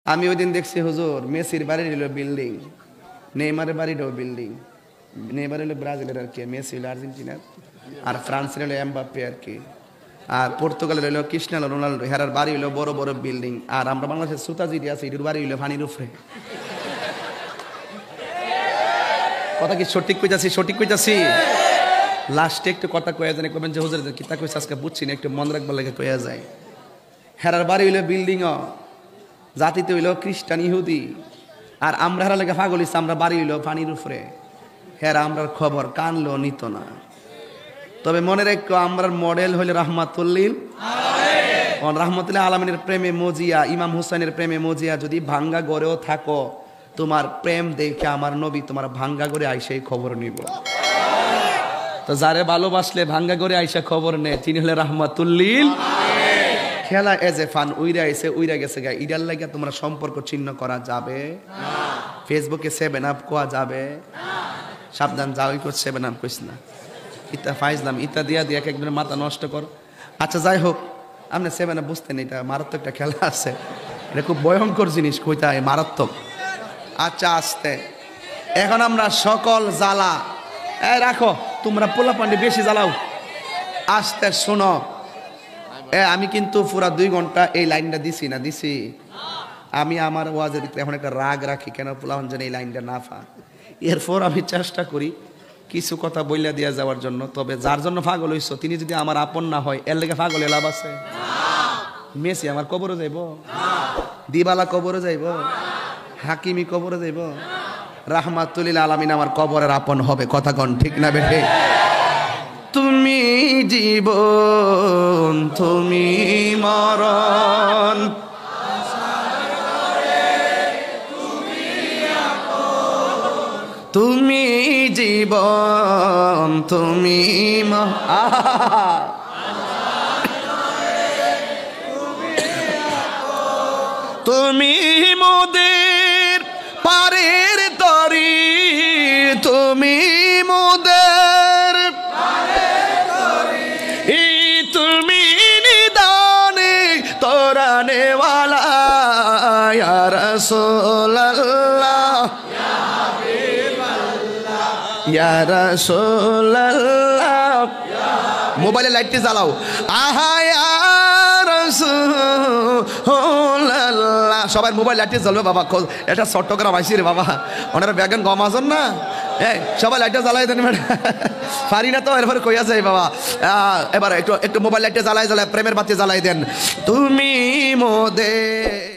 আমি ওই দিন দেখছি হুজুর মেসির বাড়ি হলো বিল্ডিং, নেইমারের বাড়িটাও বিল্ডিং। নেইমার হলো ব্রাজিলের আর কি, মেসি হলো আর্জেন্টিনার, আর ফ্রান্সের হলো এমবাপ্পে আর কি, আর পর্তুগালের হলো ক্রিস্টিয়ানো রোনাল্ডো, হেরার বাড়ি হলো বড় বড় বিল্ডিং। আর আমরা বাংলাদেশের সুতাজিরি আছে, এটার বাড়ি হলো পানির উপরে। কথা কি সঠিক কইতাছি? সঠিক কইতাছি? লাস্টে একটু কথা কয়ে জানি কবেন যে হুজুর কিতা কইছে আজকে বুঝছি না, একটু মন রাখবার লাগে কয়ে যায়। হেরার বাড়ি হইলো বিল্ডিংও, জাতিতে হইলো খ্রিস্টান ইহুদি, আর আমরা হেরা লেগে পাগল হইছে, আমরা বাড়ি হইলো পানির উপরে। হেরা আমরার খবর কানলো নিত না। তবে মনে রেখো আমরার মডেল হইলে রাহমাতুল্লিল আলামিন। রাহমাতুল্লিল আলামিনের প্রেমে মজিয়া, ইমাম হুসাইনের প্রেমে মজিয়া যদি ভাঙ্গা গড়েও থাকো, তোমার প্রেম দেখে আমার নবী তোমার ভাঙ্গা করে আইসে খবর নিব। তো যারে ভালোবাসলে ভাঙ্গা করে আইসা খবর নেয়, তিনি হলে রাহমাতুল্লিল। খেলা এজ এ ফান, উইরা আইসে উইরা গেছে গা, ইডার লাগে তোমরা সম্পর্ক চিহ্ন করা যাবে না। ফেসবুকে 7 আপ কোয়া যাবে না। সাবধান, যাওই কর 7 আপ কইস না, ইতা ফাইজলাম, ইতা দিয়া দিয়া একজনের মাথা নষ্ট কর। আচ্ছা যাই হোক, আপনি 7 আপ বুঝতেন, এটা মারাত্মক একটা খেলা আছে, এটা খুব ভয়ঙ্কর জিনিস, কইতা মারাত্মক। আচ্ছা আসতে, এখন আমরা সকল জ্বালা রাখো, তোমরা পোলা পান্ডি বেশি জ্বালাও, আসতে শোনো। আমি কিন্তু পুরা 2 ঘন্টা এই লাইনটা দিছি না, দিছি আমি আমার ওয়াজের ভিতরে এখন একটা রাগ রাখি, কেন পোলাহন যেন এই লাইনটা না ফা। এরপর আমি চেষ্টা করি কিছু কথা বইলা দিয়া যাওয়ার জন্য। তবে যার জন্য পাগল হইছো, তিনি যদি আমার আপন না হয়, এর লেগে পাগলে লাভ আছে? মেসি আমার কবরে যাইব, দিবালা কবরে যাইব, হাকিমি কবরে যাইব, রাহমাতুল্লিল আলামিন আমার কবরের আপন হবে। কথা কন ঠিক না বেঠে? তুমি জীবন, তুমি মরণ, তুমি জীবন, তুমি তুমি মোদের পারের তরি, তুমি মোদের তুমি নিদানে তোরানেওয়ালা ইয়া রাসূলুল্লাহ ইয়া রাসূলুল্লাহ। মোবাইলে লাইটটি জ্বালাও, আহা ইয়া রাসূলুল্লাহ। সবাই মোবাইল লাইটটি জ্বলবে বাবা, এটা চট্টগ্রাম আইসি রে বাবা, ওনারা ব্যাগন গম আসন না, সবাই লাইটটা জ্বালাই দেন। পারি না তো, এরপরে কইয়া যায় বাবা, এবার একটু মোবাইল লাইটটা জ্বালাই জ্বালায় প্রেমের বাতি জ্বালাই দেন। তুমি মোদের